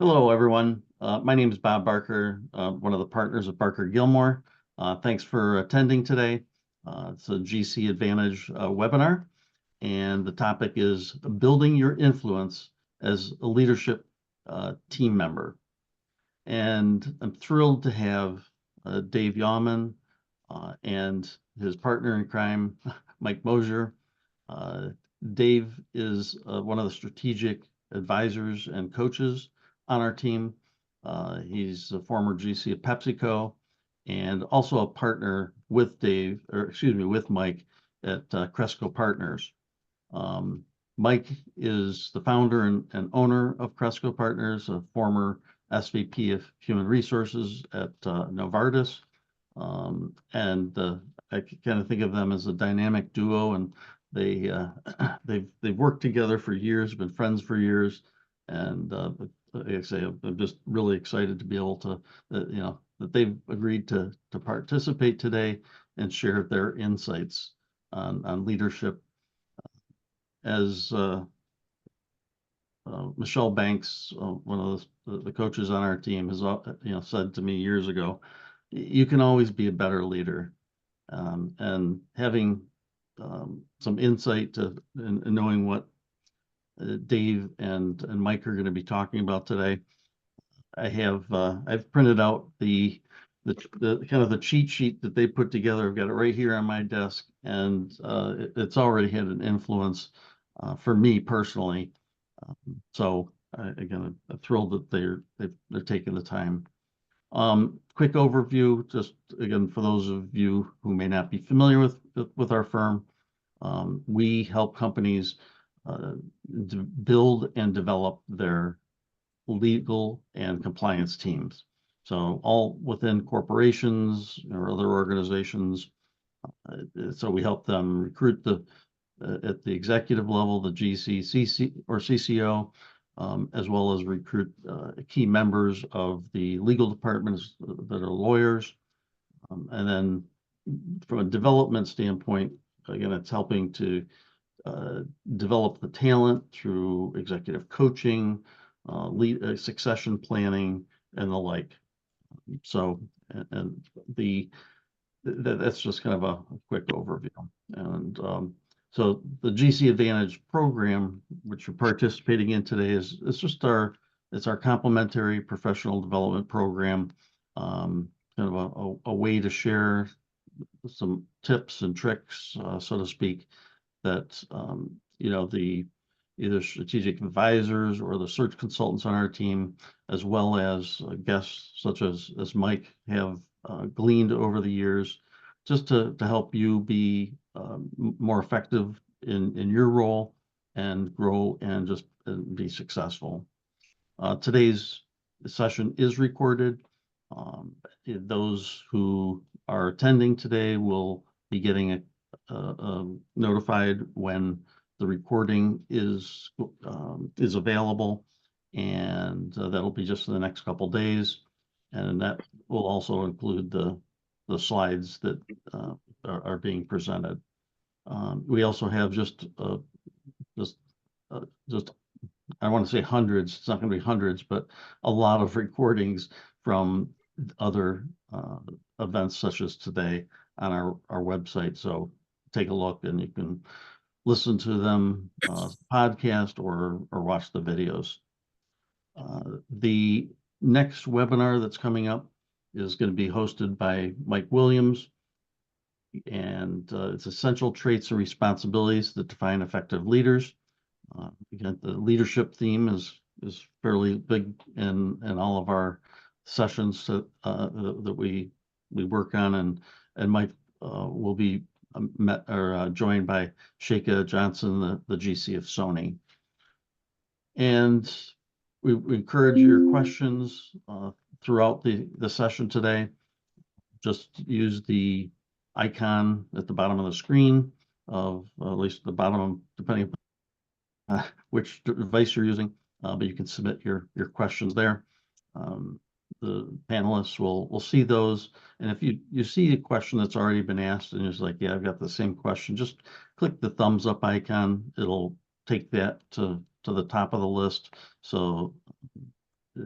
Hello, everyone. My name is Bob Barker, one of the partners of BarkerGilmore. Thanks for attending today. It's a GC Advantage webinar, and the topic is building your influence as a leadership team member. And I'm thrilled to have Dave Yawman and his partner in crime, Mike Moshier. Dave is one of the strategic advisors and coaches on our team. He's a former GC at PepsiCo and also a partner with with Mike at Cresco Partners. Mike is the founder and owner of Cresco Partners, a former SVP of Human Resources at Novartis. I kind of think of them as a dynamic duo, and they've worked together for years, been friends for years, and like I say, I'm just really excited to be able to, that they've agreed to participate today and share their insights on leadership. As Michelle Banks, one of the coaches on our team, has said to me years ago, you can always be a better leader, and having some insight and knowing what Dave and Mike are going to be talking about today. I've printed out the kind of the cheat sheet that they put together. I've got it right here on my desk, and it's already had an influence for me personally. So again, I'm thrilled that they're taking the time. Quick overview, just again for those of you who may not be familiar with our firm. We help companies build and develop their legal and compliance teams. So all within corporations or other organizations. So we help them recruit at the executive level, the GC, CC, or CCO, as well as recruit key members of the legal departments that are lawyers. And then from a development standpoint, again, it's helping to develop the talent through executive coaching, succession planning, and the like. So, that's just kind of a quick overview. And so the GC Advantage program, which you're participating in today, it's our complimentary professional development program, kind of a way to share some tips and tricks, so to speak, that the either strategic advisors or the search consultants on our team, as well as guests such as Mike, have gleaned over the years, just to help you be more effective in your role and grow and just be successful. Today's session is recorded. Those who are attending today will be getting notified when the recording is available, and that'll be just in the next couple days, and that will also include the slides that are being presented. We also have just I want to say hundreds. It's not going to be hundreds, but a lot of recordings from other events such as today on our website. So take a look, and you can listen to them podcast or watch the videos. The next webinar that's coming up is going to be hosted by Mike Williams, and it's essential traits and responsibilities that define effective leaders. Again, the leadership theme is fairly big in all of our sessions that we work on, and Mike will be joined by Sheikha Johnson, the GC of Sony. And we encourage your questions throughout the session today. Just use the icon at the bottom of the screen of at least the bottom, depending on which device you're using, but you can submit your questions there. The panelists will see those, and if you see a question that's already been asked and you're just like, yeah, I've got the same question, just click the thumbs up icon. It'll take that to the top of the list, so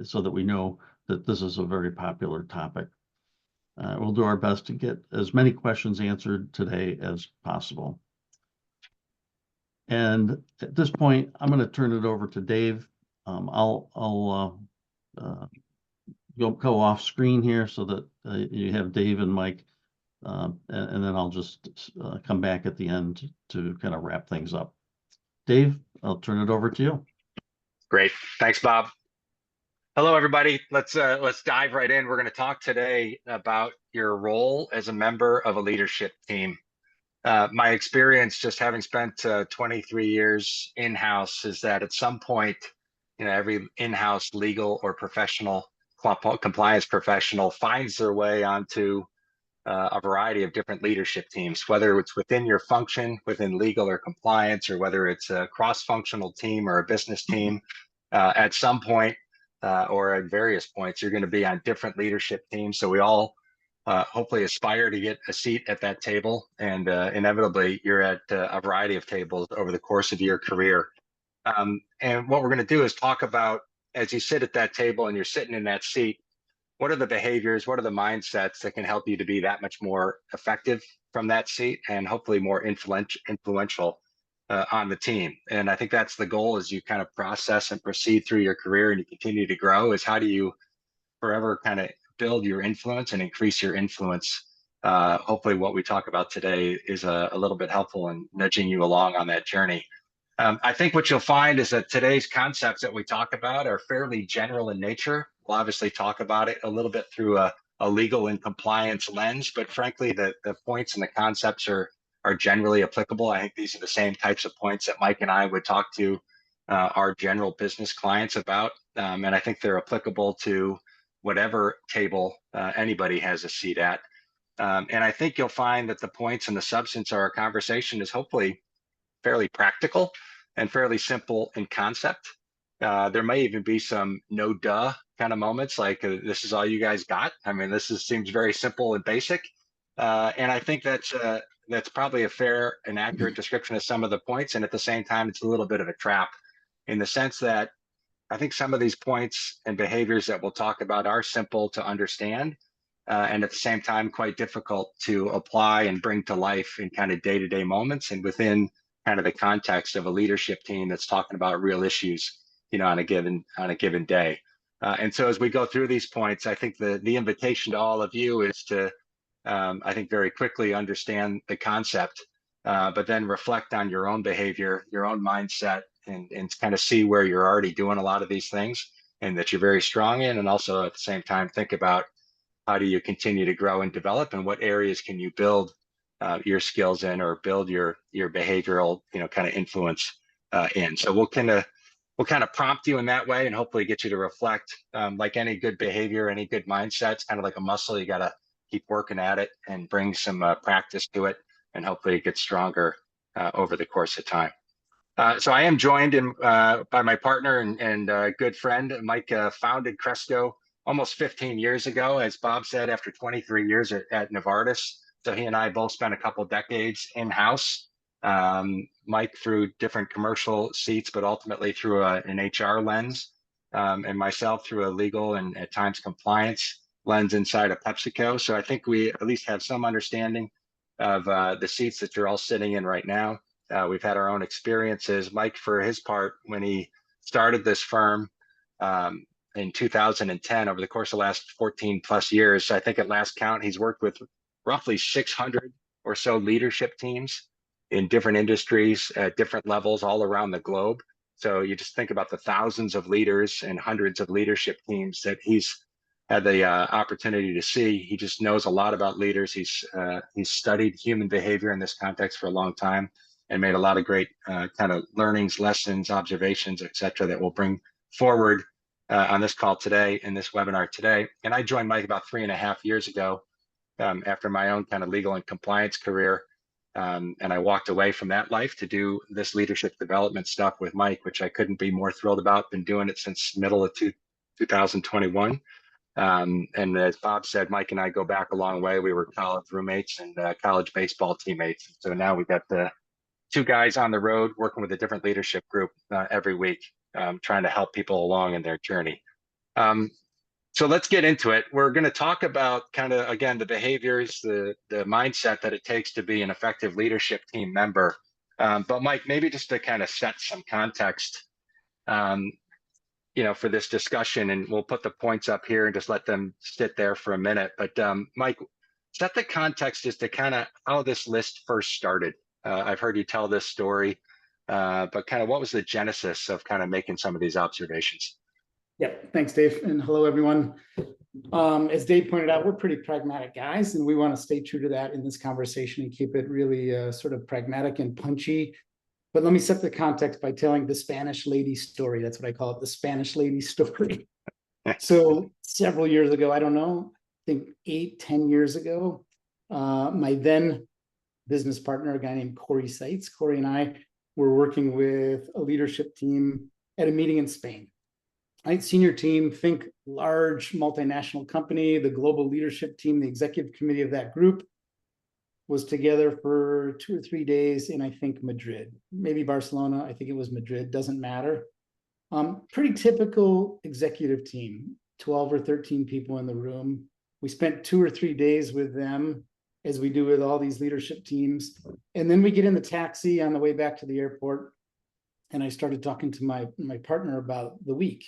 so that we know that this is a very popular topic. We'll do our best to get as many questions answered today as possible. And at this point, I'm going to turn it over to Dave. I'll go off screen here so that you have Dave and Mike, and then I'll just come back at the end to kind of wrap things up. Dave, I'll turn it over to you. Great. Thanks, Bob. Hello, everybody. Let's dive right in. We're going to talk today about your role as a member of a leadership team. My experience, just having spent 23 years in-house, is that at some point, every in-house legal or professional compliance professional finds their way onto a variety of different leadership teams, whether it's within your function, within legal or compliance, or whether it's a cross-functional team or a business team. At some point, or at various points, you're going to be on different leadership teams. So we all hopefully aspire to get a seat at that table, and inevitably you're at a variety of tables over the course of your career. And what we're going to do is talk about, as you sit at that table and you're sitting in that seat, what are the behaviors, what are the mindsets that can help you to be that much more effective from that seat and hopefully more influential on the team. And I think that's the goal as you kind of process and proceed through your career and you continue to grow, is how do you forever kind of build your influence and increase your influence. Hopefully what we talk about today is a little bit helpful in nudging you along on that journey. I think what you'll find is that today's concepts that we talk about are fairly general in nature. We'll obviously talk about it a little bit through a legal and compliance lens, but frankly, the points and the concepts are generally applicable. I think these are the same types of points that Mike and I would talk to our general business clients about. And I think they're applicable to whatever table anybody has a seat at. And I think you'll find that the points and the substance of our conversation is hopefully fairly practical and fairly simple in concept. There may even be some no duh kind of moments, like this is all you guys got. I mean, seems very simple and basic. And I think that's probably a fair and accurate description of some of the points. And at the same time, it's a little bit of a trap in the sense that I think some of these points and behaviors that we'll talk about are simple to understand, and at the same time, quite difficult to apply and bring to life in kind of day-to-day moments and within kind of the context of a leadership team that's talking about real issues, on a given day. And so as we go through these points, I think the invitation to all of you is to, I think, very quickly understand the concept, but then reflect on your own behavior, your own mindset, and kind of see where you're already doing a lot of these things and that you're very strong in. And also at the same time, think about how do you continue to grow and develop, and what areas can you build your skills in, or build your behavioral, kind of influence in. So we'll kind of prompt you in that way and hopefully get you to reflect. Like any good behavior, any good mindset, it's kind of like a muscle. You got to keep working at it and bring some practice to it, and hopefully it gets stronger over the course of time. So I am joined by my partner and good friend. Mike founded Cresco almost 15 years ago, as Bob said, after 23 years at Novartis. So he and I both spent a couple of decades in-house. Mike through different commercial seats, but ultimately through an HR lens, and myself through a legal and at times compliance lens inside of PepsiCo. So I think we at least have some understanding of the seats that you're all sitting in right now. We've had our own experiences. Mike, for his part, when he started this firm in 2010, over the course of the last 14 plus years, I think at last count, he's worked with roughly 600 or so leadership teams in different industries at different levels all around the globe. So you just think about the thousands of leaders and hundreds of leadership teams that he's had the opportunity to see. He just knows a lot about leaders. He's studied human behavior in this context for a long time, and made a lot of great kind of learnings, lessons, observations, et cetera, that we'll bring forward on this call today, in this webinar today. And I joined Mike about 3.5 years ago after my own kind of legal and compliance career. And I walked away from that life to do this leadership development stuff with Mike, which I couldn't be more thrilled about. Been doing it since middle of 2021. And as Bob said, Mike and I go back a long way. We were college roommates and college baseball teammates. So now we've got the two guys on the road working with a different leadership group every week, trying to help people along in their journey. So let's get into it. We're going to talk about kind of, again, the behaviors, the mindset that it takes to be an effective leadership team member. But Mike, maybe just to kind of set some context, for this discussion, and we'll put the points up here and just let them sit there for a minute. But Mike, set the context as to kind of how this list first started. I've heard you tell this story, but kind of what was the genesis of kind of making some of these observations? Yep. Thanks, Dave. And hello, everyone. As Dave pointed out, we're pretty pragmatic guys, and we want to stay true to that in this conversation and keep it really sort of pragmatic and punchy. But let me set the context by telling the Spanish lady story. That's what I call it, the Spanish lady story. So several years ago, I don't know, I think 8-10 years ago, my then business partner, a guy named Corey Seitz, Corey and I were working with a leadership team at a meeting in Spain. Right, senior team, think large multinational company, the global leadership team, the executive committee of that group was together for 2 or 3 days in, I think, Madrid, maybe Barcelona. I think it was Madrid, doesn't matter. Pretty typical executive team, 12 or 13 people in the room. We spent 2 or 3 days with them, as we do with all these leadership teams. And then we get in the taxi on the way back to the airport. And I started talking to my partner about the week.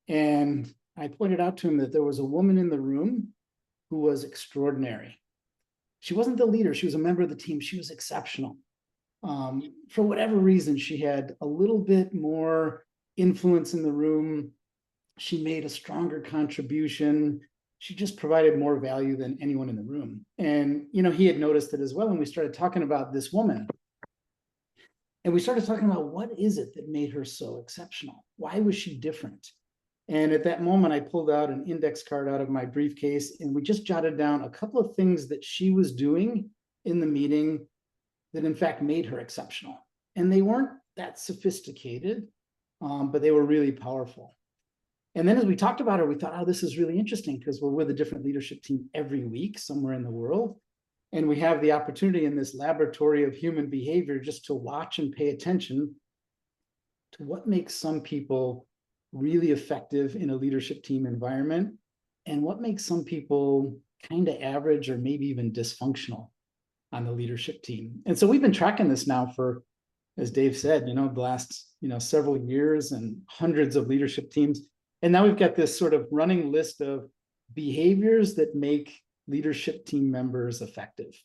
And I pointed out to him that there was a woman in the room who was extraordinary. She wasn't the leader. She was a member of the team. She was exceptional. For whatever reason, she had a little bit more influence in the room. She made a stronger contribution. She just provided more value than anyone in the room. And, he had noticed it as well. And we started talking about this woman. And we started talking about what is it that made her so exceptional? Why was she different? And at that moment, I pulled out an index card out of my briefcase, and we just jotted down a couple of things that she was doing in the meeting that, in fact, made her exceptional. And they weren't that sophisticated, but they were really powerful. And then as we talked about her, we thought, oh, this is really interesting because we're with a different leadership team every week somewhere in the world. And we have the opportunity in this laboratory of human behavior just to watch and pay attention to what makes some people really effective in a leadership team environment and what makes some people kind of average or maybe even dysfunctional on the leadership team. And so we've been tracking this now for, as Dave said, the last, several years and hundreds of leadership teams. And now we've got this sort of running list of behaviors that make leadership team members effective.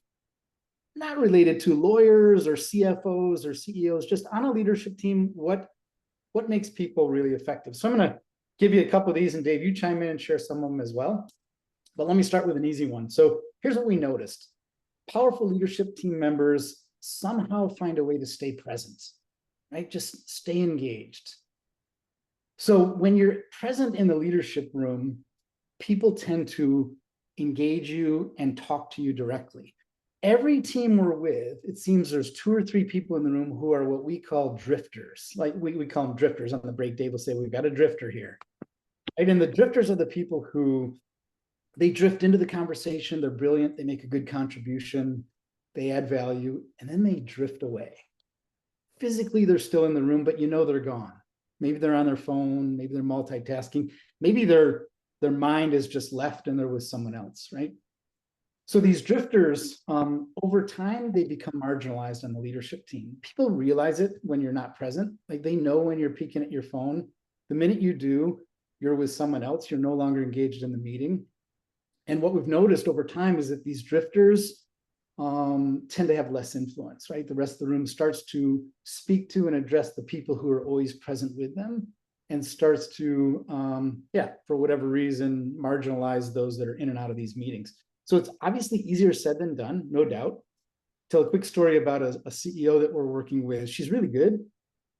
Not related to lawyers or CFOs or CEOs, just on a leadership team, what makes people really effective. So I'm going to give you a couple of these, and Dave, you chime in and share some of them as well. But let me start with an easy one. So here's what we noticed. Powerful leadership team members somehow find a way to stay present, right? Just stay engaged. So when you're present in the leadership room, people tend to engage you and talk to you directly. Every team we're with, it seems there's 2 or 3 people in the room who are what we call drifters. Like we call them drifters. On the break, Dave will say, we've got a drifter here. Right? And the drifters are the people who, they drift into the conversation. They're brilliant. They make a good contribution. They add value, and then they drift away. Physically, they're still in the room, but they're gone. Maybe they're on their phone. Maybe they're multitasking. Maybe their mind is just left and they're with someone else, right? So these drifters, over time, they become marginalized on the leadership team. People realize it when you're not present. Like they know when you're peeking at your phone. The minute you do, you're with someone else. You're no longer engaged in the meeting. And what we've noticed over time is that these drifters tend to have less influence, right? The rest of the room starts to speak to and address the people who are always present with them and starts to, for whatever reason, marginalize those that are in and out of these meetings. So it's obviously easier said than done, no doubt. Tell a quick story about a CEO that we're working with. She's really good,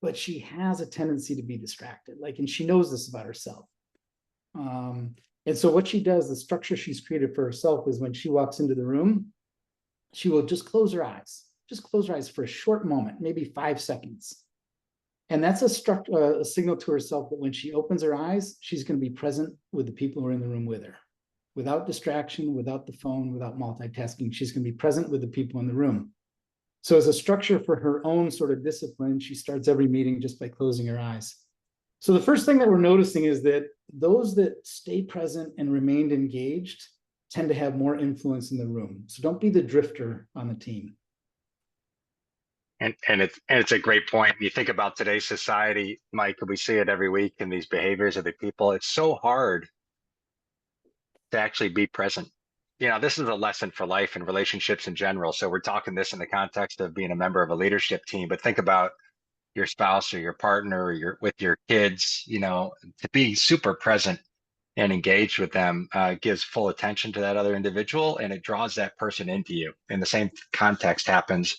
but she has a tendency to be distracted. And she knows this about herself. And so what she does, the structure she's created for herself is when she walks into the room, she will just close her eyes for a short moment, maybe 5 seconds. And that's a signal to herself that when she opens her eyes, she's going to be present with the people who are in the room with her. Without distraction, without the phone, without multitasking, she's going to be present with the people in the room. So as a structure for her own sort of discipline, she starts every meeting just by closing her eyes. So the first thing that we're noticing is that those that stay present and remained engaged tend to have more influence in the room. So don't be the drifter on the team. And it's a great point. You think about today's society, Mike, we see it every week in these behaviors of the people. It's so hard to actually be present. You know, this is a lesson for life and relationships in general. So we're talking this in the context of being a member of a leadership team, but think about your spouse or your partner or with your kids, you know, to be super present and engaged with them gives full attention to that other individual, and it draws that person into you. And the same context happens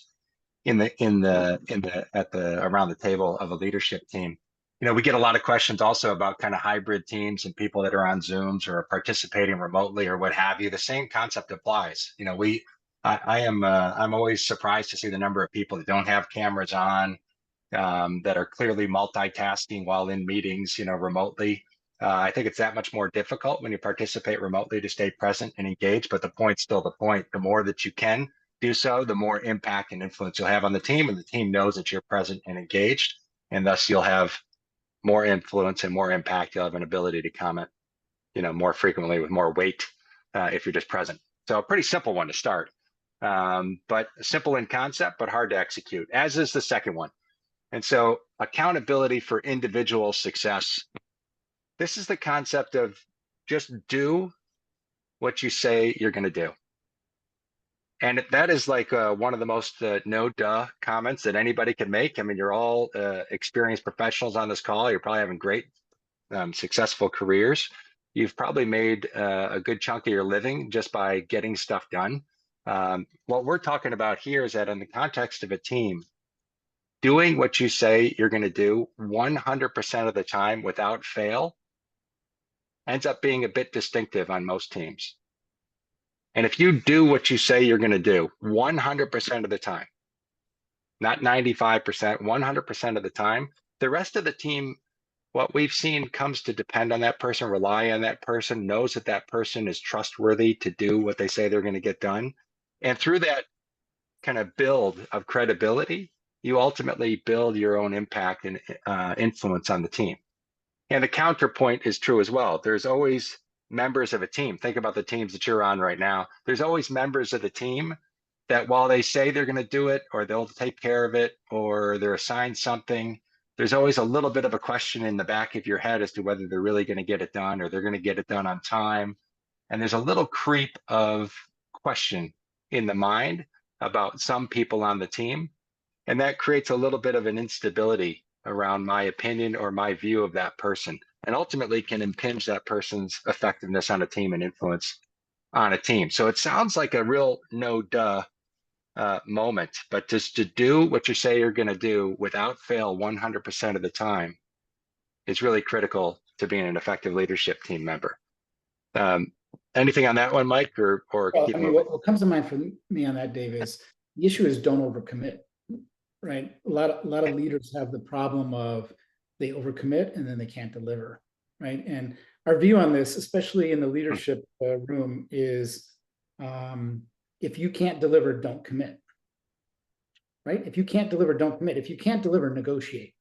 around the table of a leadership team. You know, we get a lot of questions also about kind of hybrid teams and people that are on Zooms or participating remotely or what have you. The same concept applies. You know, I'm always surprised to see the number of people that don't have cameras on, that are clearly multitasking while in meetings, you know, remotely. I think it's that much more difficult when you participate remotely to stay present and engaged, but the point's still the point. The more that you can do so, the more impact and influence you'll have on the team, and the team knows that you're present and engaged, and thus you'll have more influence and more impact. You'll have an ability to comment, you know, more frequently with more weight if you're just present. So a pretty simple one to start, but simple in concept, but hard to execute, as is the second one. And so accountability for individual success. This is the concept of just do what you say you're going to do. And that is like one of the most no duh comments that anybody can make. I mean, you're all experienced professionals on this call. You're probably having great, successful careers. You've probably made a good chunk of your living just by getting stuff done. What we're talking about here is that in the context of a team, doing what you say you're going to do 100% of the time without fail ends up being a bit distinctive on most teams. And if you do what you say you're going to do 100% of the time, not 95%, 100% of the time, the rest of the team, what we've seen, comes to depend on that person, rely on that person, knows that that person is trustworthy to do what they say they're going to get done. And through that kind of build of credibility, you ultimately build your own impact and influence on the team. And the counterpoint is true as well. There's always members of a team. Think about the teams that you're on right now. There's always members of the team that while they say they're going to do it, or they'll take care of it, or they're assigned something, there's always a little bit of a question in the back of your head as to whether they're really going to get it done, or they're going to get it done on time. And there's a little creep of question in the mind about some people on the team. And that creates a little bit of an instability around my opinion or my view of that person, and ultimately can impinge that person's effectiveness on a team and influence on a team. So it sounds like a real no duh moment, but just to do what you say you're going to do without fail 100% of the time is really critical to being an effective leadership team member. Anything on that one, Mike, or keep moving? What comes to mind for me on that, Dave, is the issue is don't overcommit. Right, a lot of leaders have the problem of they overcommit and then they can't deliver. Right, and our view on this, especially in the leadership room, is if you can't deliver, don't commit. Right, if you can't deliver, don't commit. If you can't deliver, negotiate.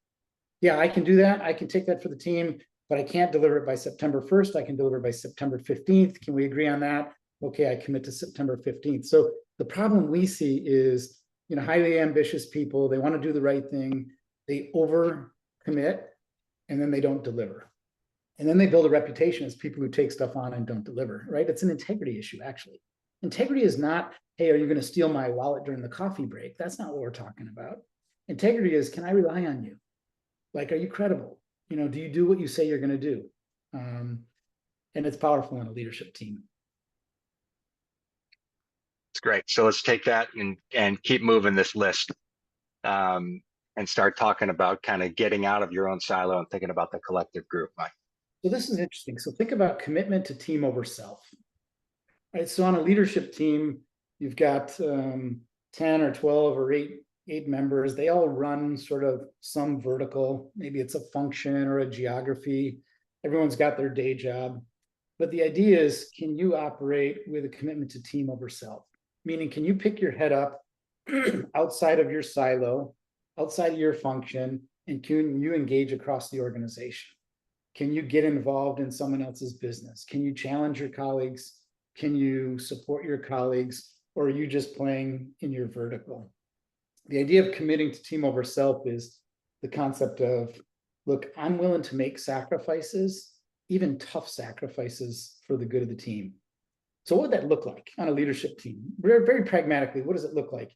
Yeah, I can do that. I can take that for the team, but I can't deliver it by September 1st. I can deliver it by September 15th. Can we agree on that? Okay, I commit to September 15th. So the problem we see is, you know, highly ambitious people, they want to do the right thing, they overcommit, and then they don't deliver. And then they build a reputation as people who take stuff on and don't deliver, right? It's an integrity issue, actually. Integrity is not, hey, are you going to steal my wallet during the coffee break? That's not what we're talking about. Integrity is, can I rely on you? Like, are you credible? You know, do you do what you say you're going to do? And it's powerful in a leadership team. It's great. So let's take that and keep moving this list, and start talking about kind of getting out of your own silo and thinking about the collective group, Mike. So this is interesting. So think about commitment to team over self. Right. So on a leadership team, you've got 10 or 12 or 8 members. They all run sort of some vertical. Maybe it's a function or a geography. Everyone's got their day job. But the idea is, can you operate with a commitment to team over self? Meaning, can you pick your head up outside of your silo, outside of your function, And can you engage across the organization? Can you get involved in someone else's business? Can you challenge your colleagues? Can you support your colleagues? Or are you just playing in your vertical? The idea of committing to team over self is the concept of, look, I'm willing to make sacrifices, even tough sacrifices, for the good of the team. So what would that look like on a leadership team? Very, very pragmatically, what does it look like?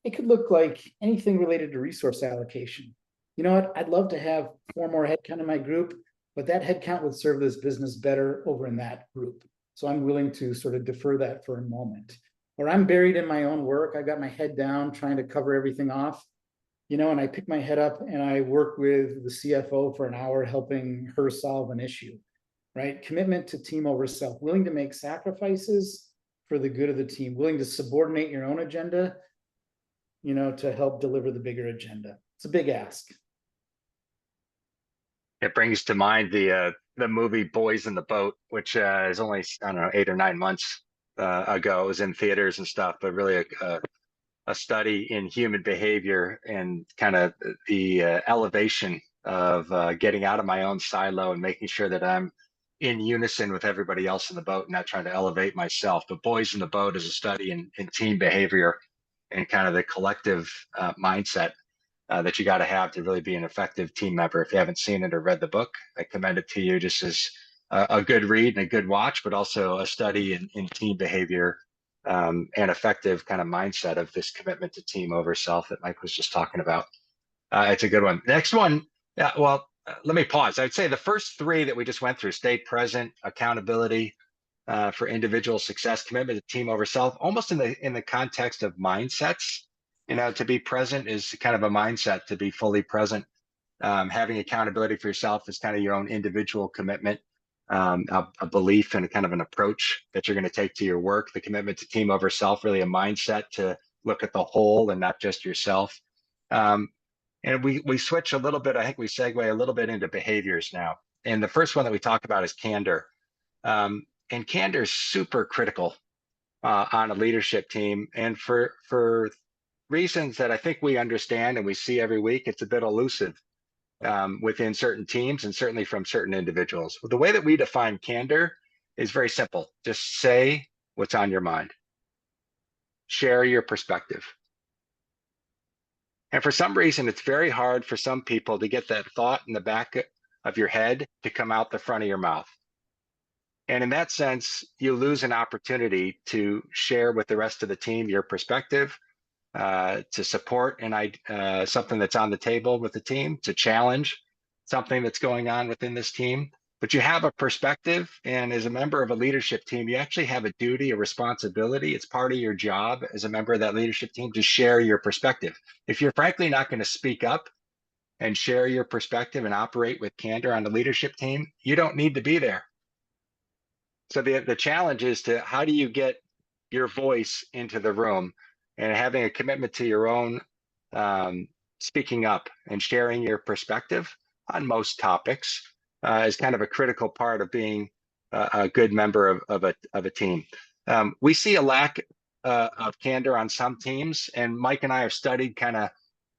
It could look like anything related to resource allocation. You know what? I'd love to have 4 more headcount in my group, but that headcount would serve this business better over in that group. So I'm willing to sort of defer that for a moment. Or I'm buried in my own work. I've got my head down trying to cover everything off, you know, and I pick my head up and I work with the CFO for an hour, helping her solve an issue, right? Commitment to team over self, willing to make sacrifices for the good of the team, willing to subordinate your own agenda, you know, to help deliver the bigger agenda. It's a big ask. It brings to mind the movie Boys in the Boat, which is only, I don't know, 8 or 9 months ago. It was in theaters and stuff, but really a study in human behavior and kind of the elevation of getting out of my own silo and making sure that I'm in unison with everybody else in the boat, not trying to elevate myself. But Boys in the Boat is a study in team behavior and kind of the collective mindset that you got to have to really be an effective team member. If you haven't seen it or read the book, I commend it to you just as a good read and a good watch, but also a study in team behavior and effective kind of mindset of this commitment to team over self that Mike was just talking about. It's a good one. Next one, let me pause. I'd say the first 3 that we just went through, stay present, accountability for individual success, commitment to team over self, almost in the context of mindsets. You know, to be present is kind of a mindset, to be fully present. Having accountability for yourself is kind of your own individual commitment, a belief and a kind of an approach that you're going to take to your work. The commitment to team over self, really a mindset to look at the whole and not just yourself. And we switch a little bit. I think we segue a little bit into behaviors now. And the first one that we talk about is candor. And candor is super critical on a leadership team. And for reasons that I think we understand and we see every week, it's a bit elusive within certain teams and certainly from certain individuals. The way that we define candor is very simple. Just say what's on your mind. Share your perspective. And for some reason, it's very hard for some people to get that thought in the back of your head to come out the front of your mouth. And in that sense, you lose an opportunity to share with the rest of the team your perspective, to support something that's on the table with the team, to challenge something that's going on within this team. But you have a perspective, and as a member of a leadership team, you actually have a duty, a responsibility. It's part of your job as a member of that leadership team to share your perspective. If you're frankly not going to speak up and share your perspective and operate with candor on the leadership team, you don't need to be there. So the challenge is to how do you get your voice into the room, and having a commitment to your own speaking up and sharing your perspective on most topics is kind of a critical part of being a good member of a team. We see a lack of candor on some teams, and Mike and I have studied kind of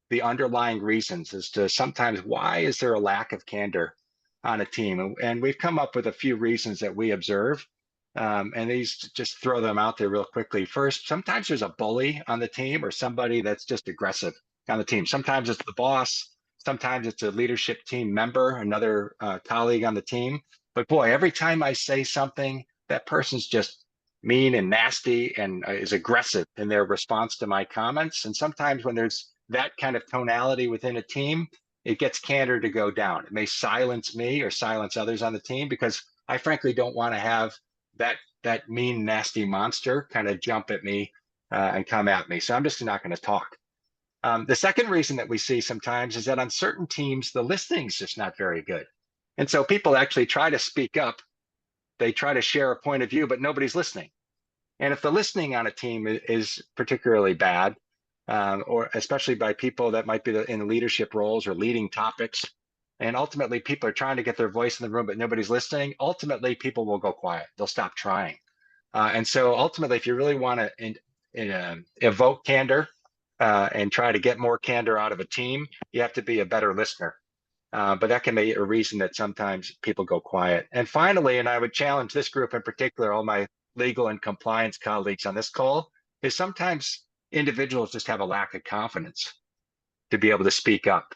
the underlying reasons as to sometimes why is there a lack of candor on a team. And we've come up with a few reasons that we observe. And these, just throw them out there real quickly. First, sometimes there's a bully on the team or somebody that's just aggressive on the team. Sometimes it's the boss. Sometimes it's a leadership team member, another colleague on the team. But boy, every time I say something, that person's just mean and nasty and is aggressive in their response to my comments. And sometimes when there's that kind of tonality within a team, it gets candor to go down. It may silence me or silence others on the team because I frankly don't want to have that mean, nasty monster kind of jump at me and come at me. So I'm just not going to talk. The second reason that we see sometimes is that on certain teams, the listening is just not very good. And so people actually try to speak up. They try to share a point of view, but nobody's listening. And if the listening on a team is particularly bad, or especially by people that might be in leadership roles or leading topics, and ultimately people are trying to get their voice in the room, but nobody's listening, ultimately people will go quiet. They'll stop trying. And so ultimately, if you really want to evoke candor and try to get more candor out of a team, you have to be a better listener. But that can be a reason that sometimes people go quiet. And finally, and I would challenge this group in particular, all my legal and compliance colleagues on this call, is sometimes individuals just have a lack of confidence to be able to speak up.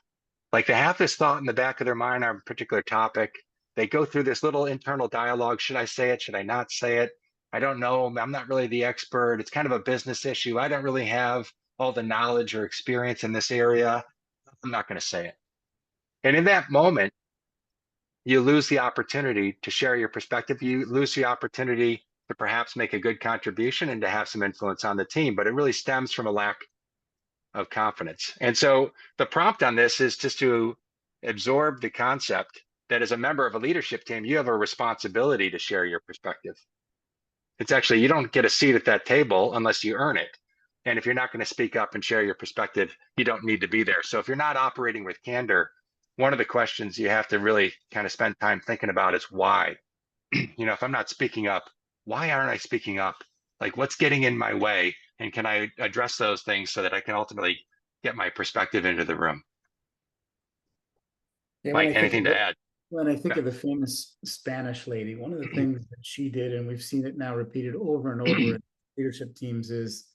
Like they have this thought in the back of their mind on a particular topic. They go through this little internal dialogue. Should I say it? Should I not say it? I don't know. I'm not really the expert. It's kind of a business issue. I don't really have all the knowledge or experience in this area. I'm not going to say it. And in that moment, you lose the opportunity to share your perspective. You lose the opportunity to perhaps make a good contribution and to have some influence on the team. But it really stems from a lack of confidence. And so the prompt on this is just to absorb the concept that as a member of a leadership team, you have a responsibility to share your perspective. It's actually, you don't get a seat at that table unless you earn it. And if you're not going to speak up and share your perspective, you don't need to be there. So if you're not operating with candor, one of the questions you have to really kind of spend time thinking about is why. If I'm not speaking up, why aren't I speaking up? Like, what's getting in my way? And can I address those things so that I can ultimately get my perspective into the room? Yeah, Mike, anything to add? When I think of the famous Spanish lady, one of the things that she did, and we've seen it now repeated over and over in leadership teams, is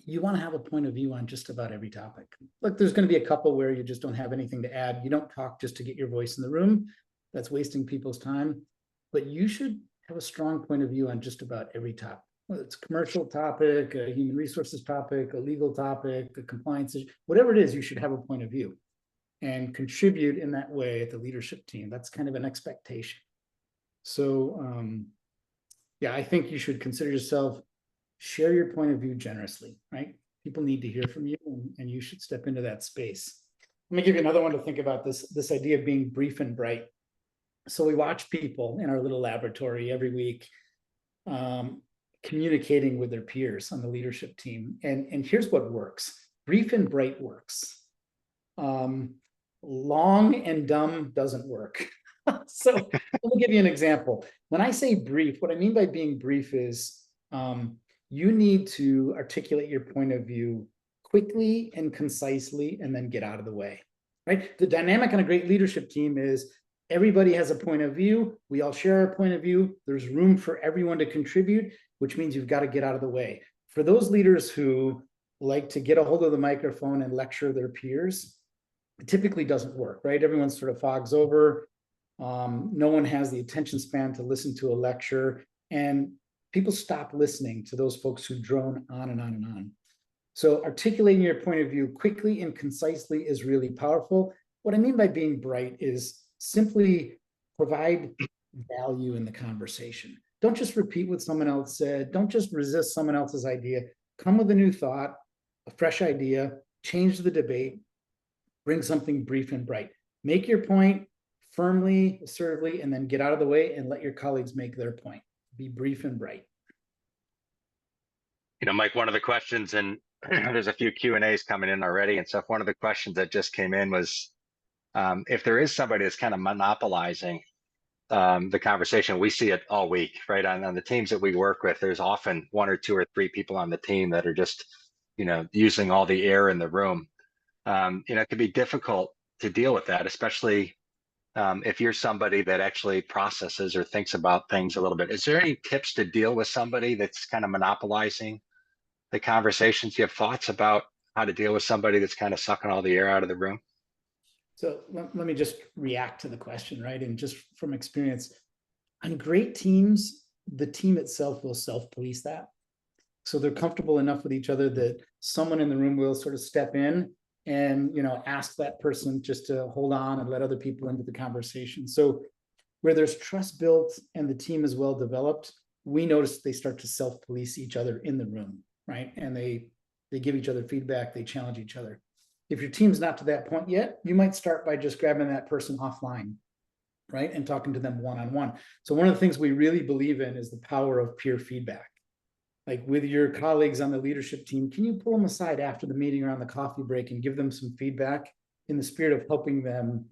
you want to have a point of view on just about every topic. Look, there's going to be a couple where you just don't have anything to add. You don't talk just to get your voice in the room. That's wasting people's time. But you should have a strong point of view on just about every topic. Whether it's a commercial topic, a human resources topic, a legal topic, a compliance issue, whatever it is, you should have a point of view and contribute in that way at the leadership team. That's kind of an expectation. So yeah, I think you should consider yourself, share your point of view generously, right? People need to hear from you, and you should step into that space. Let me give you another one to think about, this idea of being brief and bright. So we watch people in our little laboratory every week communicating with their peers on the leadership team. And here's what works. Brief and bright works. Long and dumb doesn't work. So let me give you an example. When I say brief, what I mean by being brief is you need to articulate your point of view quickly and concisely and then get out of the way, right? The dynamic on a great leadership team is everybody has a point of view. We all share a point of view. There's room for everyone to contribute, which means you've got to get out of the way. For those leaders who like to get a hold of the microphone and lecture their peers, it typically doesn't work, right? Everyone sort of fogs over. No one has the attention span to listen to a lecture, and people stop listening to those folks who drone on and on and on. So articulating your point of view quickly and concisely is really powerful. What I mean by being bright is simply provide value in the conversation. Don't just repeat what someone else said. Don't just resist someone else's idea. Come with a new thought, a fresh idea, change the debate, bring something brief and bright. Make your point firmly, assertively, and then get out of the way and let your colleagues make their point. Be brief and bright. Mike, one of the questions, and there's a few Q&As coming in already and stuff. One of the questions that just came in was, if there is somebody that's kind of monopolizing the conversation, we see it all week, right? On the teams that we work with, there's often 1 or 2 or 3 people on the team that are just, using all the air in the room. It can be difficult to deal with that, especially if you're somebody that actually processes or thinks about things a little bit. Is there any tips to deal with somebody that's kind of monopolizing the conversations? Do you have thoughts about how to deal with somebody that's kind of sucking all the air out of the room? So let me just react to the question, right? And just from experience, on great teams, the team itself will self-police that. So they're comfortable enough with each other that someone in the room will sort of step in and ask that person just to hold on and let other people into the conversation. So where there's trust built and the team is well developed, we notice they start to self-police each other in the room, right? And they give each other feedback, they challenge each other. If your team's not to that point yet, you might start by just grabbing that person offline, right? And talking to them one-on-one. So one of the things we really believe in is the power of peer feedback. Like with your colleagues on the leadership team, can you pull them aside after the meeting or on the coffee break and give them some feedback in the spirit of helping them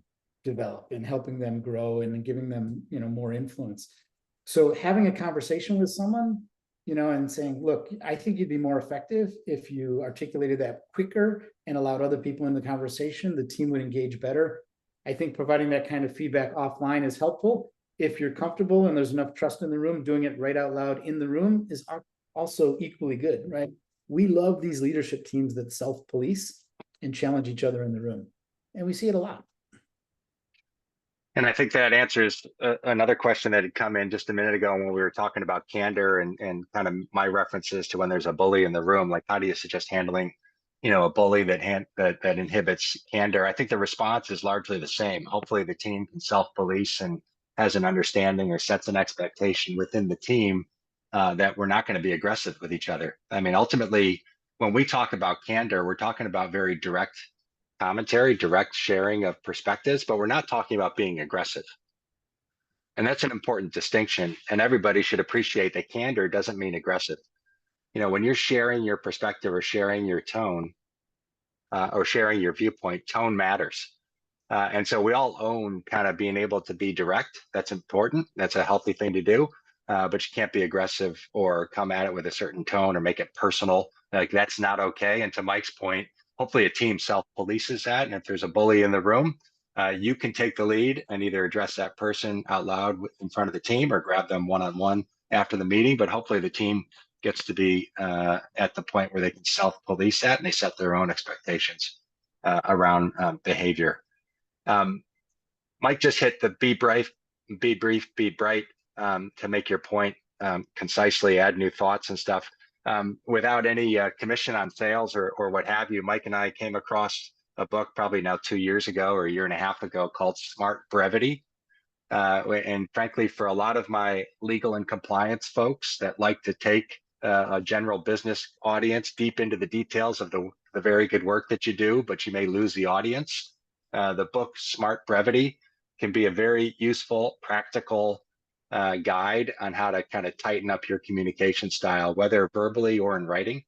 develop and helping them grow and giving them, more influence? So having a conversation with someone and saying, look, I think you'd be more effective if you articulated that quicker and allowed other people in the conversation. The team would engage better. I think providing that kind of feedback offline is helpful. If you're comfortable and there's enough trust in the room, doing it right out loud in the room is also equally good, right? We love these leadership teams that self-police and challenge each other in the room. And we see it a lot. And I think that answers another question that had come in just a minute ago when we were talking about candor and kind of my references to when there's a bully in the room. Like, how do you suggest handling, a bully that inhibits candor? I think the response is largely the same. Hopefully, the team can self-police and has an understanding or sets an expectation within the team that we're not going to be aggressive with each other. I mean, ultimately, when we talk about candor, we're talking about very direct commentary, direct sharing of perspectives, but we're not talking about being aggressive. And that's an important distinction. And everybody should appreciate that candor doesn't mean aggressive. When you're sharing your perspective or sharing your tone or sharing your viewpoint, tone matters. And so we all own kind of being able to be direct. That's important. That's a healthy thing to do. But you can't be aggressive or come at it with a certain tone or make it personal. Like, that's not okay. And to Mike's point, hopefully a team self-polices that. And if there's a bully in the room, you can take the lead and either address that person out loud in front of the team or grab them one-on-one after the meeting. But hopefully the team gets to be at the point where they can self-police that and they set their own expectations around behavior. Mike just hit the be brief, be bright to make your point concisely, add new thoughts and stuff. Without any commission on sales or what have you, Mike and I came across a book probably now 2 years ago or a year and a half ago called Smart Brevity. And frankly, for a lot of my legal and compliance folks that like to take a general business audience deep into the details of the very good work that you do, but you may lose the audience, the book Smart Brevity can be a very useful, practical guide on how to kind of tighten up your communication style, whether verbally or in writing.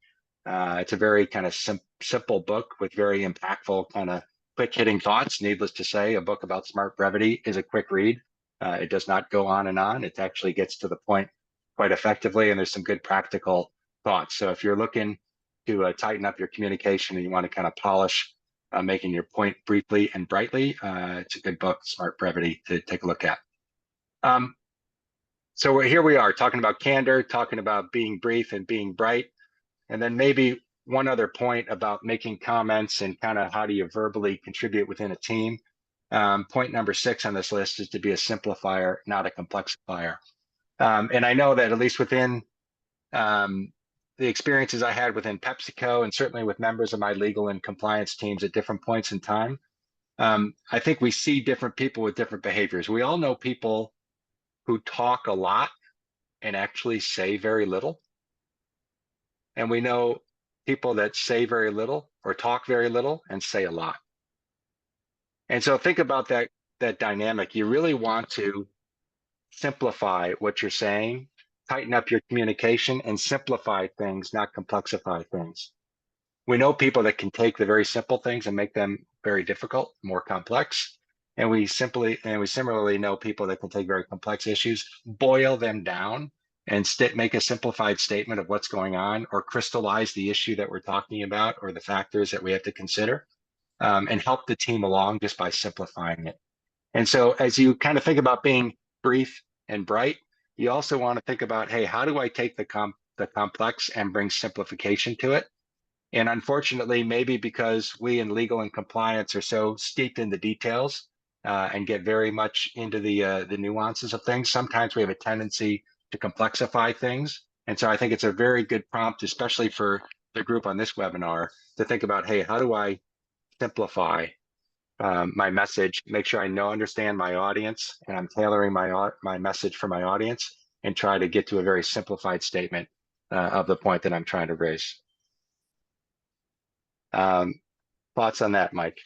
It's a very kind of simple book with very impactful kind of quick hitting thoughts. Needless to say, a book about smart brevity is a quick read. It does not go on and on. It actually gets to the point quite effectively, and there's some good practical thoughts. So if you're looking to tighten up your communication and you want to kind of polish making your point briefly and brightly, it's a good book, Smart Brevity, to take a look at. So here we are talking about candor, talking about being brief and being bright. And then maybe one other point about making comments and kind of how do you verbally contribute within a team. Point number 6 on this list is to be a simplifier, not a complexifier. And I know that at least within the experiences I had within PepsiCo and certainly with members of my legal and compliance teams at different points in time, I think we see different people with different behaviors. We all know people who talk a lot and actually say very little. And we know people that say very little or talk very little and say a lot. And so think about that dynamic. You really want to simplify what you're saying, tighten up your communication, and simplify things, not complexify things. We know people that can take the very simple things and make them very difficult, more complex. And we similarly know people that can take very complex issues, boil them down, and make a simplified statement of what's going on, or crystallize the issue that we're talking about or the factors that we have to consider, and help the team along just by simplifying it. And so as you kind of think about being brief and bright, you also want to think about, hey, how do I take the complex and bring simplification to it? And unfortunately, maybe because we in legal and compliance are so steeped in the details and get very much into the nuances of things, sometimes we have a tendency to complexify things. And so I think it's a very good prompt, especially for the group on this webinar, to think about, hey, how do I simplify my message, make sure I understand my audience, and I'm tailoring my message for my audience, and try to get to a very simplified statement of the point that I'm trying to raise. Thoughts on that, Mike,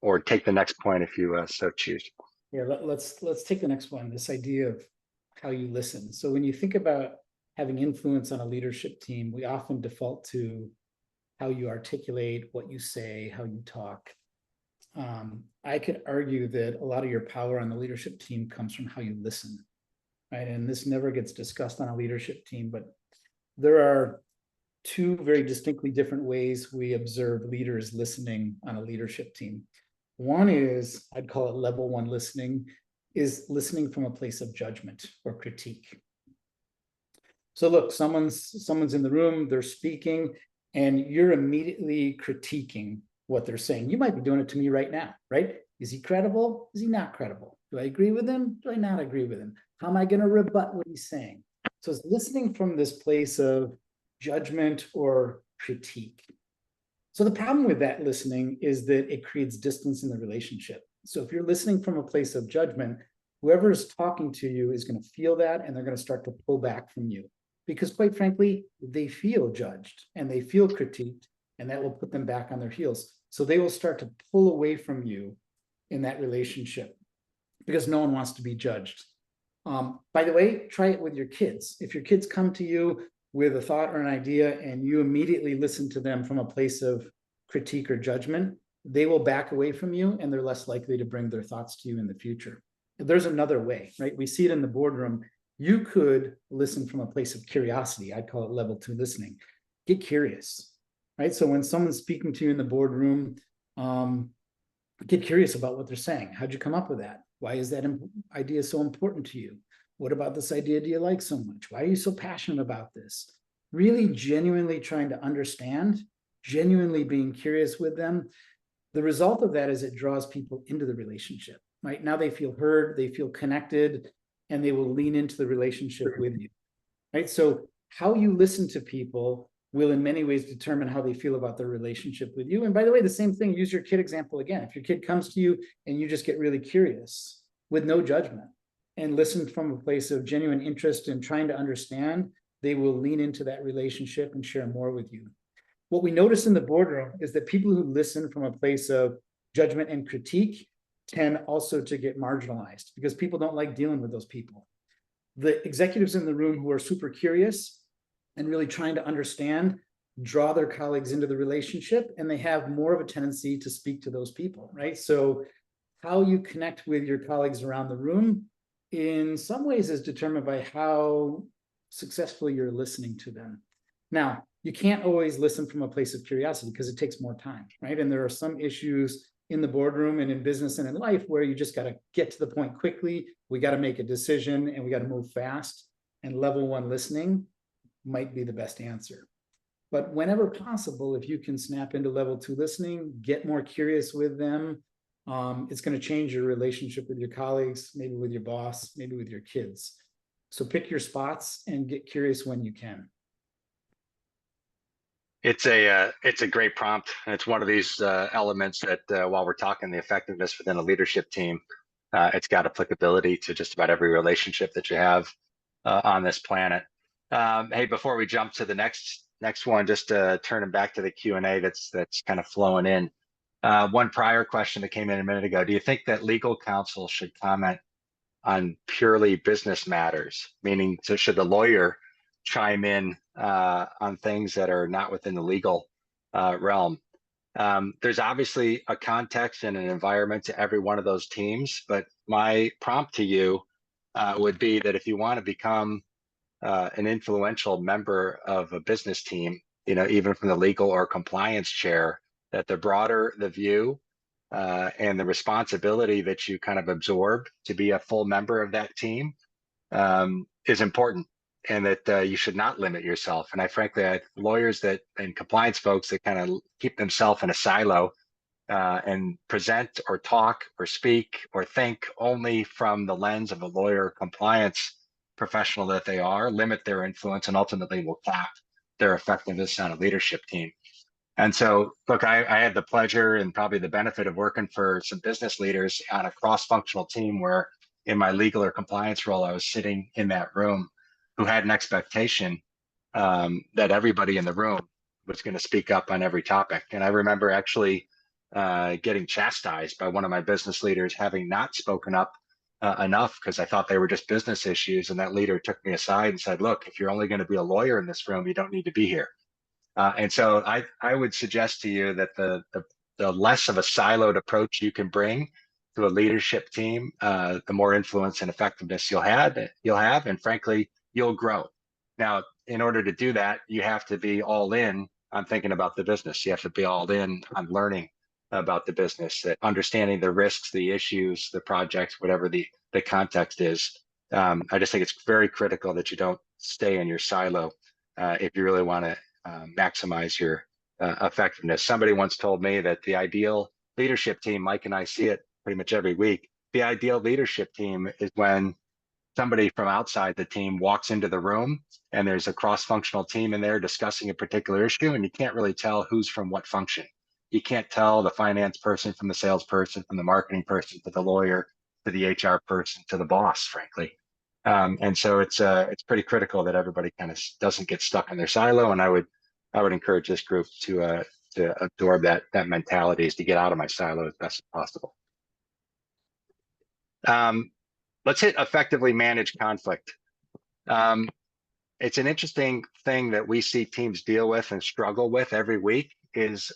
or take the next point if you so choose. Yeah, let's take the next one, this idea of how you listen. So when you think about having influence on a leadership team, we often default to how you articulate, what you say, how you talk. I could argue that a lot of your power on the leadership team comes from how you listen, right? And this never gets discussed on a leadership team, but There are two very distinctly different ways we observe leaders listening on a leadership team. One is, I'd call it level one listening, is listening from a place of judgment or critique. So look, someone's in the room, they're speaking, and you're immediately critiquing what they're saying. You might be doing it to me right now, right? Is he credible? Is he not credible? Do I agree with him? Do I not agree with him? How am I going to rebut what he's saying? So it's listening from this place of judgment or critique. So the problem with that listening is that it creates distance in the relationship. So if you're listening from a place of judgment, whoever is talking to you is going to feel that, and they're going to start to pull back from you. Because quite frankly, they feel judged and they feel critiqued, and that will put them back on their heels. So they will start to pull away from you in that relationship because no one wants to be judged. By the way, try it with your kids. If your kids come to you with a thought or an idea and you immediately listen to them from a place of critique or judgment, they will back away from you and they're less likely to bring their thoughts to you in the future. There's another way, right? We see it in the boardroom. You could listen from a place of curiosity. I'd call it level two listening. Get curious, right? So when someone's speaking to you in the boardroom, get curious about what they're saying. How'd you come up with that? Why is that idea so important to you? What about this idea do you like so much? Why are you so passionate about this? Really genuinely trying to understand, genuinely being curious with them. The result of that is it draws people into the relationship, right? Now they feel heard, they feel connected, and they will lean into the relationship with you, right? So how you listen to people will in many ways determine how they feel about their relationship with you. And by the way, the same thing, use your kid example again. If your kid comes to you and you just get really curious with no judgment and listen from a place of genuine interest and trying to understand, they will lean into that relationship and share more with you. What we notice in the boardroom is that people who listen from a place of judgment and critique tend also to get marginalized because people don't like dealing with those people. The executives in the room who are super curious and really trying to understand draw their colleagues into the relationship, and they have more of a tendency to speak to those people, right? So how you connect with your colleagues around the room in some ways is determined by how successfully you're listening to them. Now, you can't always listen from a place of curiosity because it takes more time, right? And there are some issues in the boardroom and in business and in life where you just got to get to the point quickly. We got to make a decision and we got to move fast. And level one listening might be the best answer. But whenever possible, if you can snap into level two listening, get more curious with them, it's going to change your relationship with your colleagues, maybe with your boss, maybe with your kids. So pick your spots and get curious when you can. It's a great prompt. And it's one of these elements that while we're talking the effectiveness within a leadership team, it's got applicability to just about every relationship that you have on this planet. Hey, before we jump to the next one, just turning back to the Q&A that's kind of flowing in. One prior question that came in a minute ago: do you think that legal counsel should comment on purely business matters? Meaning, so should the lawyer chime in on things that are not within the legal realm? There's obviously a context and an environment to every one of those teams, but my prompt to you would be that if you want to become an influential member of a business team, even from the legal or compliance chair, that the broader the view and the responsibility that you kind of absorb to be a full member of that team is important, and that you should not limit yourself. And I frankly, lawyers and compliance folks that kind of keep themselves in a silo and present or talk or speak or think only from the lens of a lawyer or compliance professional that they are, limit their influence and ultimately will cap their effectiveness on a leadership team. And so, look, I had the pleasure and probably the benefit of working for some business leaders on a cross-functional team where in my legal or compliance role, I was sitting in that room who had an expectation that everybody in the room was going to speak up on every topic. And I remember actually getting chastised by one of my business leaders having not spoken up enough because I thought they were just business issues. And that leader took me aside and said, look, if you're only going to be a lawyer in this room, you don't need to be here. And so I would suggest to you that the less of a siloed approach you can bring to a leadership team, the more influence and effectiveness you'll have, and frankly, you'll grow. Now, in order to do that, you have to be all in on thinking about the business. You have to be all in on learning about the business, understanding the risks, the issues, the projects, whatever the context is. I just think it's very critical that you don't stay in your silo if you really want to maximize your effectiveness. Somebody once told me that the ideal leadership team, Mike and I see it pretty much every week, the ideal leadership team is when somebody from outside the team walks into the room and there's a cross-functional team in there discussing a particular issue, and you can't really tell who's from what function. You can't tell the finance person from the salesperson, from the marketing person to the lawyer, to the HR person, to the boss, frankly. And so it's pretty critical that everybody kind of doesn't get stuck in their silo. And I would encourage this group to absorb that mentality, is to get out of my silo as best as possible. Let's hit effectively manage conflict. It's an interesting thing that we see teams deal with and struggle with every week, is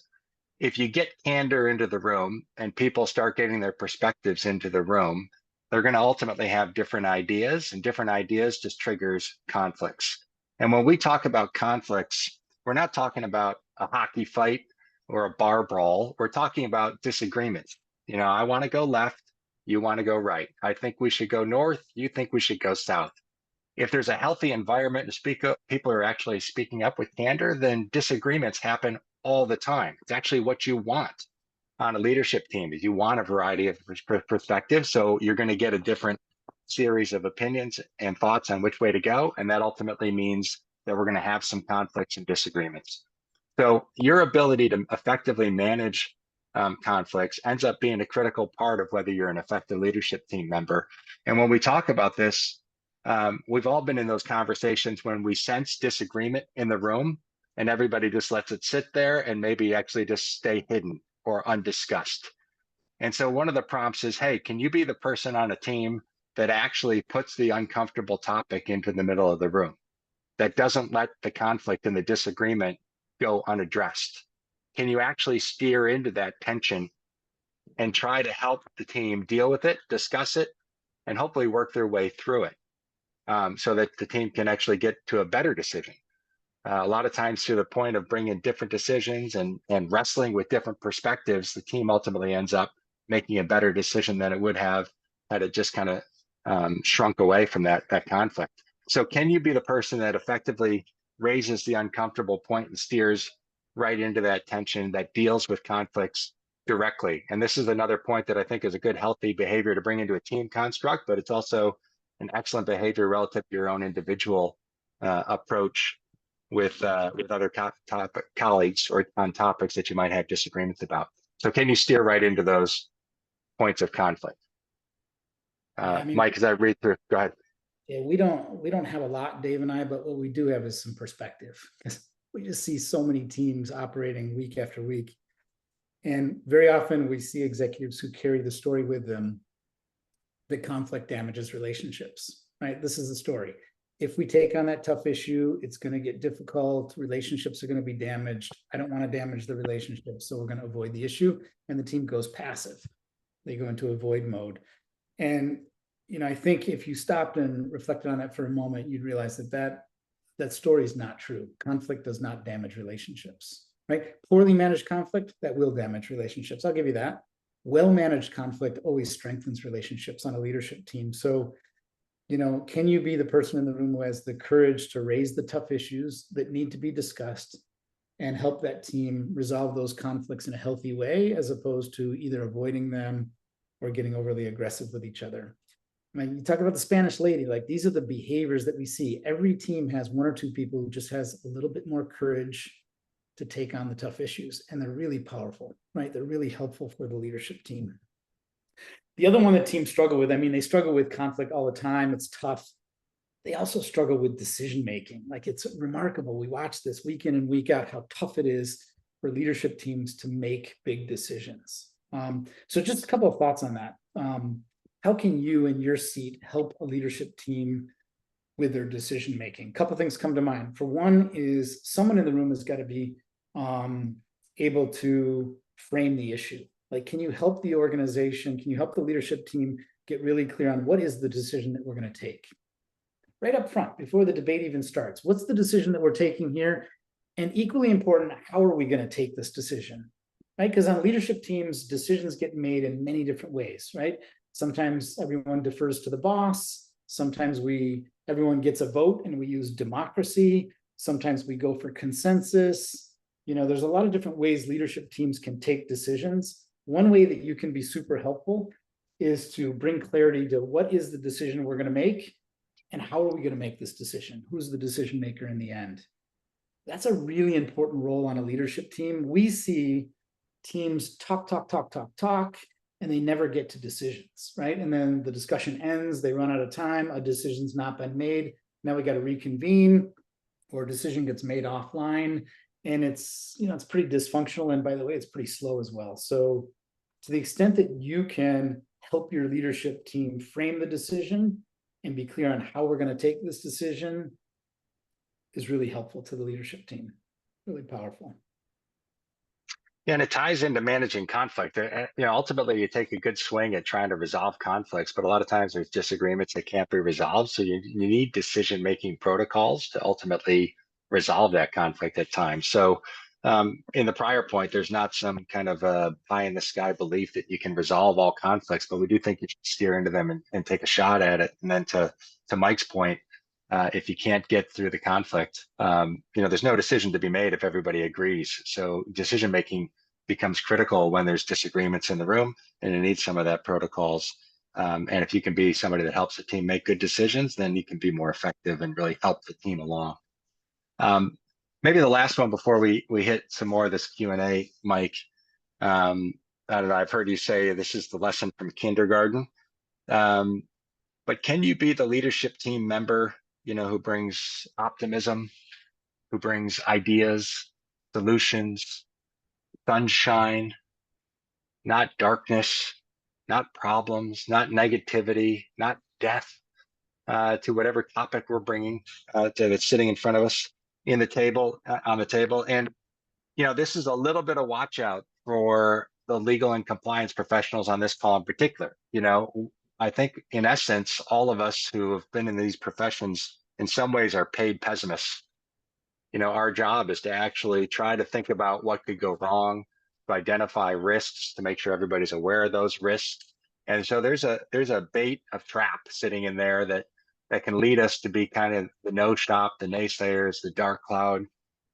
if you get candor into the room and people start getting their perspectives into the room, they're going to ultimately have different ideas, and different ideas just triggers conflicts. And when we talk about conflicts, we're not talking about a hockey fight or a bar brawl. We're talking about disagreements. You know, I want to go left, you want to go right. I think we should go north, you think we should go south. If there's a healthy environment to speak up, people are actually speaking up with candor, then disagreements happen all the time. It's actually what you want on a leadership team, is you want a variety of perspectives. So you're going to get a different series of opinions and thoughts on which way to go. And that ultimately means that we're going to have some conflicts and disagreements. So your ability to effectively manage conflicts ends up being a critical part of whether you're an effective leadership team member. And when we talk about this, we've all been in those conversations when we sense disagreement in the room and everybody just lets it sit there and maybe actually just stay hidden or undiscussed. And so one of the prompts is, hey, can you be the person on a team that actually puts the uncomfortable topic into the middle of the room, that doesn't let the conflict and the disagreement go unaddressed? Can you actually steer into that tension and try to help the team deal with it, discuss it, and hopefully work their way through it so that the team can actually get to a better decision? A lot of times, to the point of bringing different decisions and wrestling with different perspectives, the team ultimately ends up making a better decision than it would have had it just kind of shrunk away from that conflict. So can you be the person that effectively raises the uncomfortable point and steers right into that tension, that deals with conflicts directly? And this is another point that I think is a good, healthy behavior to bring into a team construct, but it's also an excellent behavior relative to your own individual approach with other colleagues or on topics that you might have disagreements about. So can you steer right into those points of conflict? Mike, as I read through, go ahead. Yeah, we don't have a lot, Dave and I, but what we do have is some perspective, because we just see so many teams operating week after week. And very often we see executives who carry the story with them that conflict damages relationships, right? This is the story. If we take on that tough issue, it's going to get difficult. Relationships are going to be damaged. I don't want to damage the relationship, so we're going to avoid the issue. And the team goes passive. They go into avoid mode. And, you know, I think if you stopped and reflected on that for a moment, you'd realize that story is not true. Conflict does not damage relationships, right? Poorly managed conflict, that will damage relationships. I'll give you that. Well-managed conflict always strengthens relationships on a leadership team. So, you know, can you be the person in the room who has the courage to raise the tough issues that need to be discussed and help that team resolve those conflicts in a healthy way, as opposed to either avoiding them or getting overly aggressive with each other? I mean, you talk about the Spanish lady, like these are the behaviors that we see. Every team has one or two people who just has a little bit more courage to take on the tough issues, and they're really powerful, right? They're really helpful for the leadership team. The other one that teams struggle with, I mean, they struggle with conflict all the time. It's tough. They also struggle with decision-making. Like, it's remarkable. We watch this week in and week out, how tough it is for leadership teams to make big decisions. So just a couple of thoughts on that. How can you in your seat help a leadership team with their decision-making? A couple of things come to mind. For one is someone in the room has got to be able to frame the issue. Like, can you help the organization? Can you help the leadership team get really clear on what is the decision that we're going to take? right up front before the debate even starts. What's the decision that we're taking here? And equally important, how are we going to take this decision? Right? Because on leadership teams, decisions get made in many different ways, right? Sometimes everyone defers to the boss. Sometimes everyone gets a vote and we use democracy. Sometimes we go for consensus. There's a lot of different ways leadership teams can take decisions. One way that you can be super helpful is to bring clarity to what is the decision we're going to make and how are we going to make this decision? Who's the decision maker in the end? That's a really important role on a leadership team. We see teams talk, and they never get to decisions, right? And then the discussion ends, they run out of time, a decision's not been made. Now we got to reconvene, or a decision gets made offline. And it's pretty dysfunctional. And by the way, it's pretty slow as well. So to the extent that you can help your leadership team frame the decision and be clear on how we're going to take this decision is really helpful to the leadership team. Really powerful. Yeah, and it ties into managing conflict. Ultimately, you take a good swing at trying to resolve conflicts, but a lot of times there's disagreements that can't be resolved. So you need decision-making protocols to ultimately resolve that conflict at times. So in the prior point, there's not some kind of a pie-in-the-sky belief that you can resolve all conflicts, but we do think you should steer into them and take a shot at it. And then to Mike's point, if you can't get through the conflict, there's no decision to be made if everybody agrees. So decision making becomes critical when there's disagreements in the room, and you need some of that protocols. And if you can be somebody that helps the team make good decisions, then you can be more effective and really help the team along. Maybe the last one before we hit some more of this Q&A, Mike. I don't know, I've heard you say this is the lesson from kindergarten. But can you be the leadership team member who brings optimism, who brings ideas, solutions, sunshine, not darkness, not problems, not negativity, not death, to whatever topic we're bringing that's sitting in front of us on the table. And this is a little bit of watch out for the legal and compliance professionals on this call in particular. I think in essence, all of us who have been in these professions in some ways are paid pessimists. Our job is to actually try to think about what could go wrong, to identify risks, to make sure everybody's aware of those risks. And so there's a bait of trap sitting in there that can lead us to be kind of the no shop, the naysayers, the dark cloud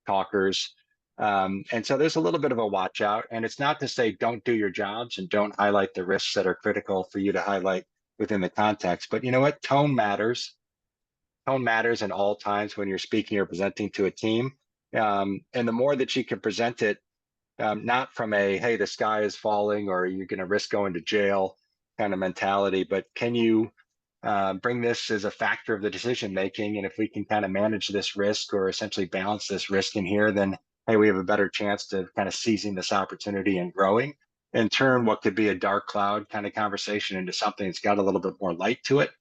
talkers. And so there's a little bit of a watch out, and it's not to say don't do your jobs and don't highlight the risks that are critical for you to highlight within the context. But you know what? Tone matters. Tone matters in all times when you're speaking or presenting to a team. And the more that you can present it, not from a, hey, the sky is falling or you're going to risk going to jail kind of mentality, but can you bring this as a factor of the decision making? And if we can kind of manage this risk or essentially balance this risk in here, then hey, we have a better chance to kind of seizing this opportunity and growing, and turn what could be a dark cloud kind of conversation into something that's got a little bit more light to it.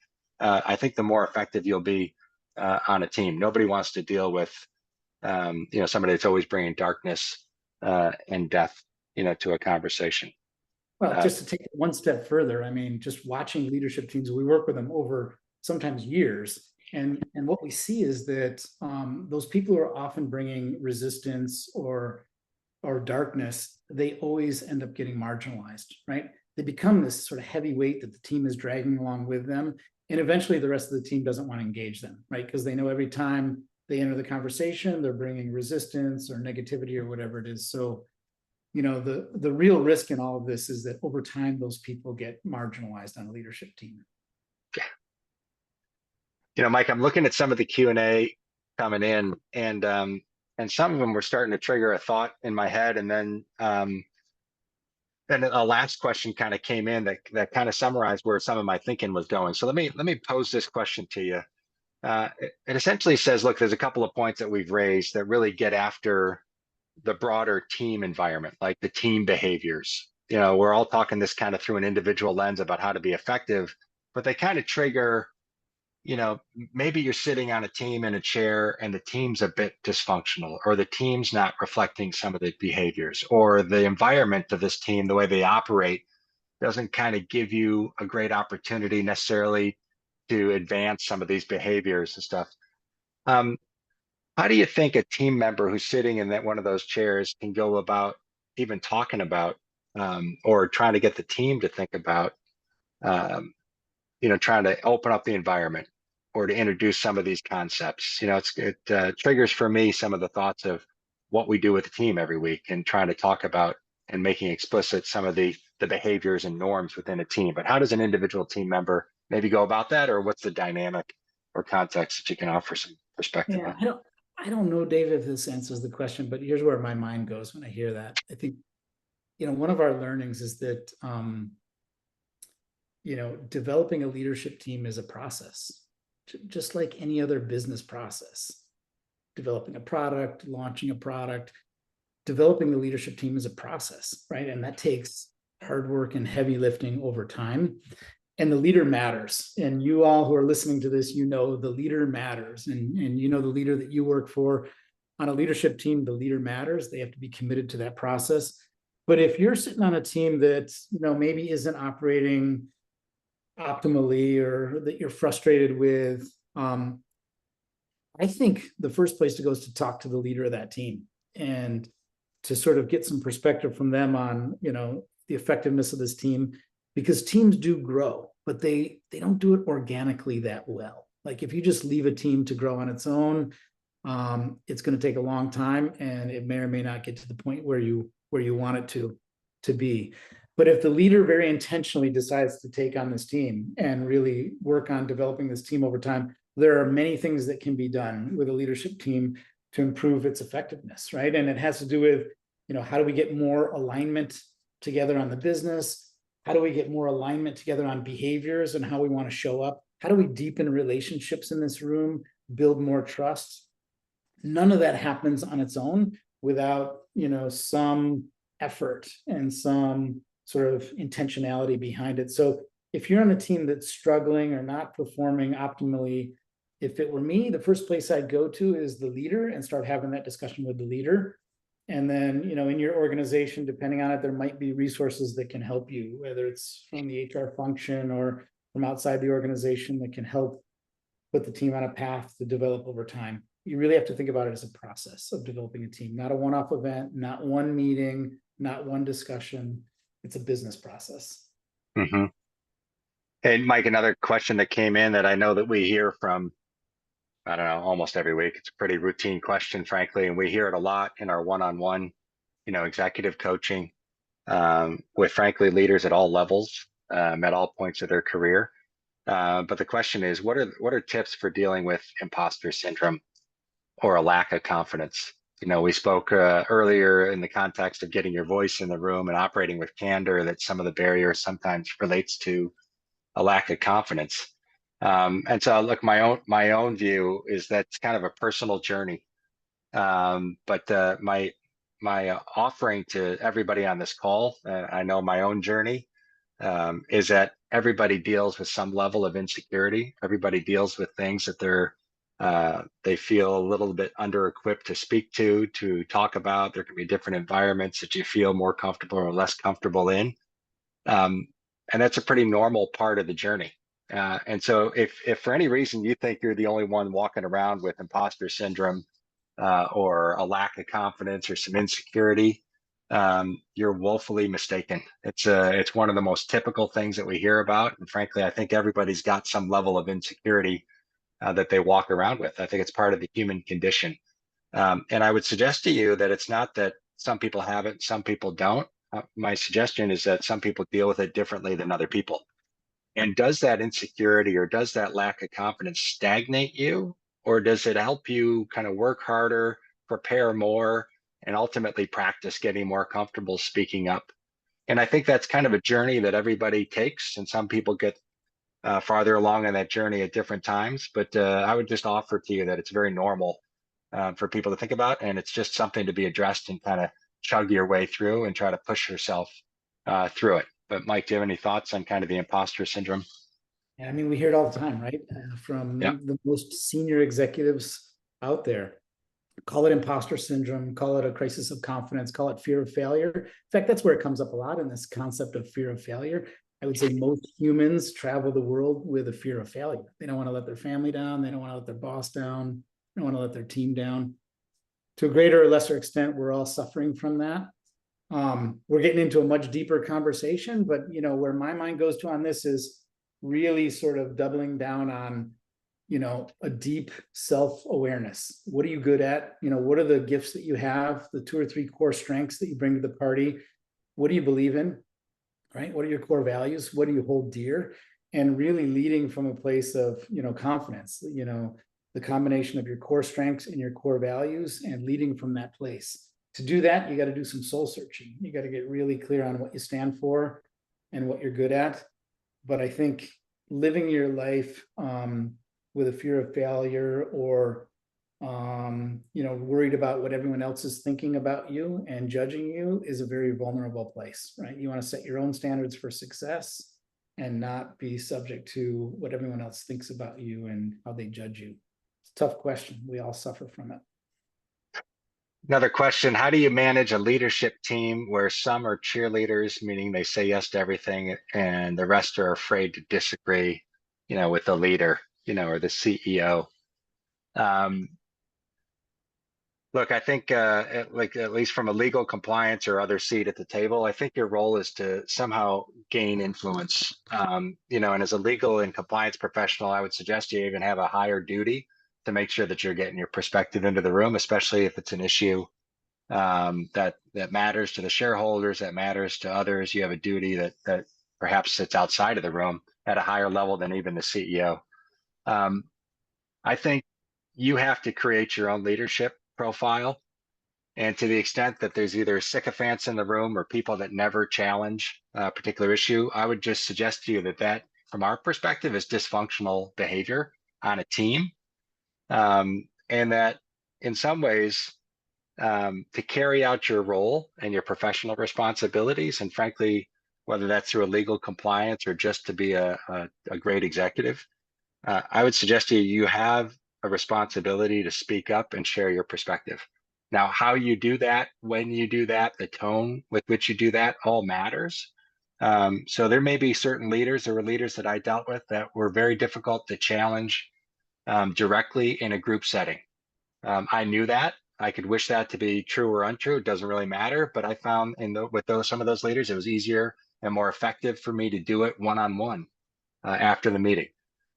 I think the more effective you'll be on a team. Nobody wants to deal with somebody that's always bringing darkness and death to a conversation. Well, just to take it one step further, I mean, just watching leadership teams, we work with them over sometimes years. And what we see is that those people who are often bringing resistance or darkness, they always end up getting marginalized, right? They become this sort of heavy weight that the team is dragging along with them. And eventually the rest of the team doesn't want to engage them, right? Because they know every time they enter the conversation, they're bringing resistance or negativity or whatever it is. So, the real risk in all of this is that over time, those people get marginalized on a leadership team. Mike, I'm looking at some of the Q&A coming in, and some of them were starting to trigger a thought in my head, and then a last question kind of came in that kind of summarized where some of my thinking was going. So let me pose this question to you. It essentially says, look, there's a couple of points that we've raised that really get after the broader team environment, like the team behaviors. We're all talking this kind of through an individual lens about how to be effective, but they kind of trigger, maybe you're sitting on a team in a chair and the team's a bit dysfunctional, or the team's not reflecting some of the behaviors, or the environment of this team, the way they operate, doesn't kind of give you a great opportunity necessarily to advance some of these behaviors and stuff. How do you think a team member who's sitting in that one of those chairs can go about even talking about or trying to get the team to think about, trying to open up the environment or to introduce some of these concepts? It triggers for me some of the thoughts of what we do with the team every week and trying to talk about and making explicit some of the behaviors and norms within a team. But how does an individual team member maybe go about that, or what's the dynamic or context that you can offer some perspective on? I don't know, Dave, if this answers the question, but here's where my mind goes when I hear that. I think, one of our learnings is that, developing a leadership team is a process, just like any other business process. Developing a product, launching a product, developing the leadership team is a process, right? And that takes hard work and heavy lifting over time. And the leader matters. And you all who are listening to this, the leader matters. And the leader that you work for on a leadership team, the leader matters. They have to be committed to that process. But if you're sitting on a team that, maybe isn't operating optimally, or that you're frustrated with, I think the first place to go is to talk to the leader of that team and to sort of get some perspective from them on, the effectiveness of this team, because teams do grow, but they don't do it organically that well. Like if you just leave a team to grow on its own, it's going to take a long time, and it may or may not get to the point where you want it to be. But if the leader very intentionally decides to take on this team and really work on developing this team over time, there are many things that can be done with a leadership team to improve its effectiveness, right? And it has to do with, how do we get more alignment together on the business? How do we get more alignment together on behaviors and how we want to show up? How do we deepen relationships in this room, build more trust? None of that happens on its own without, some effort and some sort of intentionality behind it. So if you're on a team that's struggling or not performing optimally, if it were me, the first place I'd go to is the leader and start having that discussion with the leader. And then, in your organization, depending on it, there might be resources that can help you, whether it's from the HR function or from outside the organization, that can help put the team on a path to develop over time. You really have to think about it as a process of developing a team, not a one-off event, not one meeting, not one discussion. It's a business process. Mm-hmm. Hey, Mike, another question that came in that I know that we hear from, I don't know, almost every week. It's a pretty routine question, frankly, and we hear it a lot in our one-on-one, executive coaching with, frankly, leaders at all levels, at all points of their career. But the question is, what are tips for dealing with imposter syndrome or a lack of confidence? We spoke earlier in the context of getting your voice in the room and operating with candor, that some of the barriers sometimes relates to a lack of confidence. And so, look, my own view is that's kind of a personal journey. But my offering to everybody on this call, I know my own journey, is that everybody deals with some level of insecurity. Everybody deals with things that they feel a little bit under-equipped to speak to talk about. There can be different environments that you feel more comfortable or less comfortable in. And that's a pretty normal part of the journey. And so if for any reason you think you're the only one walking around with imposter syndrome or a lack of confidence or some insecurity, you're woefully mistaken. It's one of the most typical things that we hear about. And frankly, I think everybody's got some level of insecurity that they walk around with. I think it's part of the human condition. And I would suggest to you that it's not that some people have it, some people don't. My suggestion is that some people deal with it differently than other people. And does that insecurity or does that lack of confidence stagnate you? Or does it help you kind of work harder, prepare more, and ultimately practice getting more comfortable speaking up? And I think that's kind of a journey that everybody takes. And some people get farther along in that journey at different times. But I would just offer to you that it's very normal for people to think about. And it's just something to be addressed and kind of chug your way through and try to push yourself through it. But Mike, do you have any thoughts on kind of the imposter syndrome? Yeah, I mean, we hear it all the time, right? From the most senior executives out there. Call it imposter syndrome, call it a crisis of confidence, call it fear of failure. In fact, that's where it comes up a lot, in this concept of fear of failure. I would say most humans travel the world with a fear of failure. They don't want to let their family down. They don't want to let their boss down. They don't want to let their team down. To a greater or lesser extent, we're all suffering from that. We're getting into a much deeper conversation, but where my mind goes to on this is really sort of doubling down on, a deep self-awareness. What are you good at? What are the gifts that you have, the 2 or 3 core strengths that you bring to the party? What do you believe in, right? What are your core values? What do you hold dear? And really leading from a place of, confidence, the combination of your core strengths and your core values, and leading from that place. To do that, you got to do some soul searching. You got to get really clear on what you stand for and what you're good at. But I think living your life with a fear of failure, or worried about what everyone else is thinking about you and judging you, is a very vulnerable place, right? You want to set your own standards for success and not be subject to what everyone else thinks about you and how they judge you. It's a tough question. We all suffer from it. Another question: how do you manage a leadership team where some are cheerleaders, meaning they say yes to everything, and the rest are afraid to disagree, with the leader, or the CEO? Look, I think at least from a legal compliance or other seat at the table, I think your role is to somehow gain influence. And as a legal and compliance professional, I would suggest you even have a higher duty to make sure that you're getting your perspective into the room, especially if it's an issue that matters to the shareholders, that matters to others. You have a duty that perhaps sits outside of the room at a higher level than even the CEO. I think you have to create your own leadership profile. And to the extent that there's either sycophants in the room or people that never challenge a particular issue, I would just suggest to you that from our perspective is dysfunctional behavior on a team. And that in some ways, to carry out your role and your professional responsibilities, and frankly, whether that's through a legal compliance or just to be a great executive, I would suggest to you have a responsibility to speak up and share your perspective. Now, how you do that, when you do that, the tone with which you do that all matters. So there may be certain leaders, there were leaders that I dealt with that were very difficult to challenge directly in a group setting. I knew that. I could wish that to be true or untrue. It doesn't really matter. But I found with some of those leaders, it was easier and more effective for me to do it one-on-one after the meeting.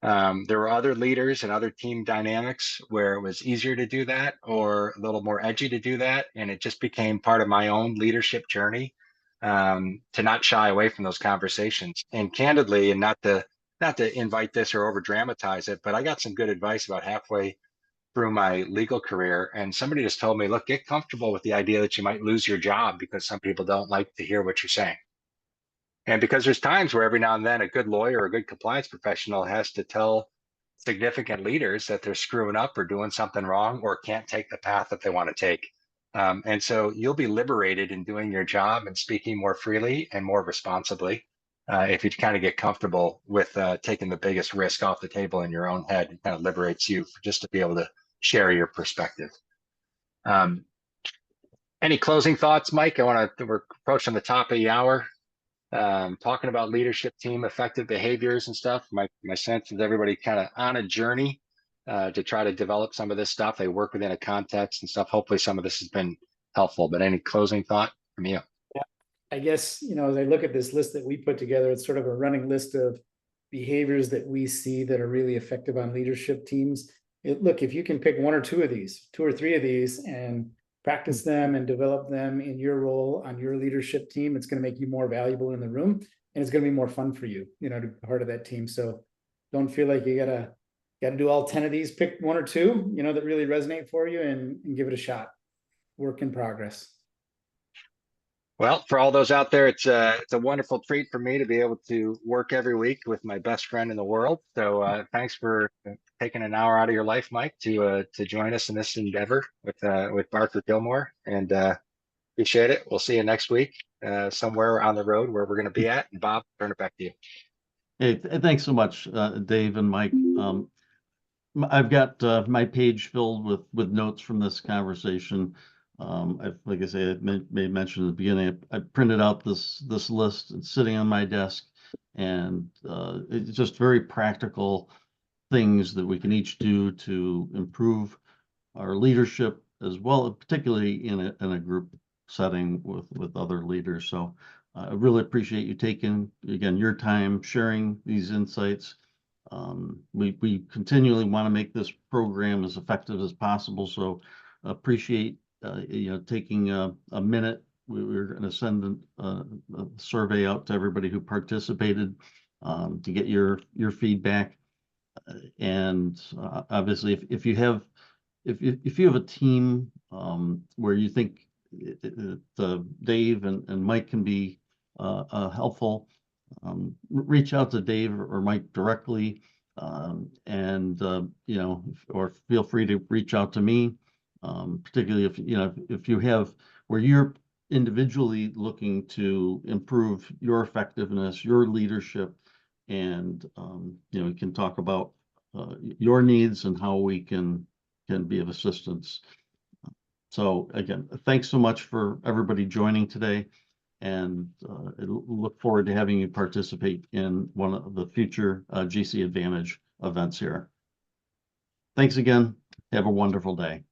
There were other leaders and other team dynamics where it was easier to do that or a little more edgy to do that. And it just became part of my own leadership journey to not shy away from those conversations. And candidly, and not to invite this or over dramatize it, but I got some good advice about halfway through my legal career. And somebody just told me, look, get comfortable with the idea that you might lose your job because some people don't like to hear what you're saying. And because there's times where every now and then a good lawyer or a good compliance professional has to tell significant leaders that they're screwing up or doing something wrong or can't take the path that they want to take. And so you'll be liberated in doing your job and speaking more freely and more responsibly if you kind of get comfortable with taking the biggest risk off the table in your own head. It kind of liberates you just to be able to share your perspective. Any closing thoughts, Mike? We're approaching the top of the hour. Talking about leadership team effective behaviors and stuff. My sense is everybody kind of on a journey to try to develop some of this stuff. They work within a context and stuff. Hopefully some of this has been helpful, but any closing thought from you? Yeah, I guess, as I look at this list that we put together, it's sort of a running list of behaviors that we see that are really effective on leadership teams. Look, if you can pick 1 or 2 of these, 2 or 3 of these, and practice them and develop them in your role on your leadership team, it's going to make you more valuable in the room, and it's going to be more fun for you, to be part of that team. So don't feel like you gotta do all 10 of these. Pick 1 or 2, that really resonate for you, and give it a shot. Work in progress. Well, for all those out there, it's a wonderful treat for me to be able to work every week with my best friend in the world. So thanks for taking an hour out of your life, Mike, to join us in this endeavor with BarkerGilmore, and appreciate it. We'll see you next week somewhere on the road where we're going to be at. And Bob, turn it back to you. Hey, thanks so much, Dave and Mike. I've got my page filled with notes from this conversation. Like I say, I may mention at the beginning, I printed out this list. It's sitting on my desk. and it's just very practical things that we can each do to improve our leadership as well, particularly in a group setting with other leaders. So I really appreciate you taking, again, your time sharing these insights. We continually want to make this program as effective as possible. So appreciate taking a minute. We're going to send a survey out to everybody who participated to get your feedback. And obviously, if you have a team where you think Dave and Mike can be helpful, reach out to Dave or Mike directly, and or feel free to reach out to me, particularly if you have where you're individually looking to improve your effectiveness, your leadership, and we can talk about your needs and how we can be of assistance. So again, thanks so much for everybody joining today, and look forward to having you participate in one of the future GC Advantage events here. Thanks again. Have a wonderful day.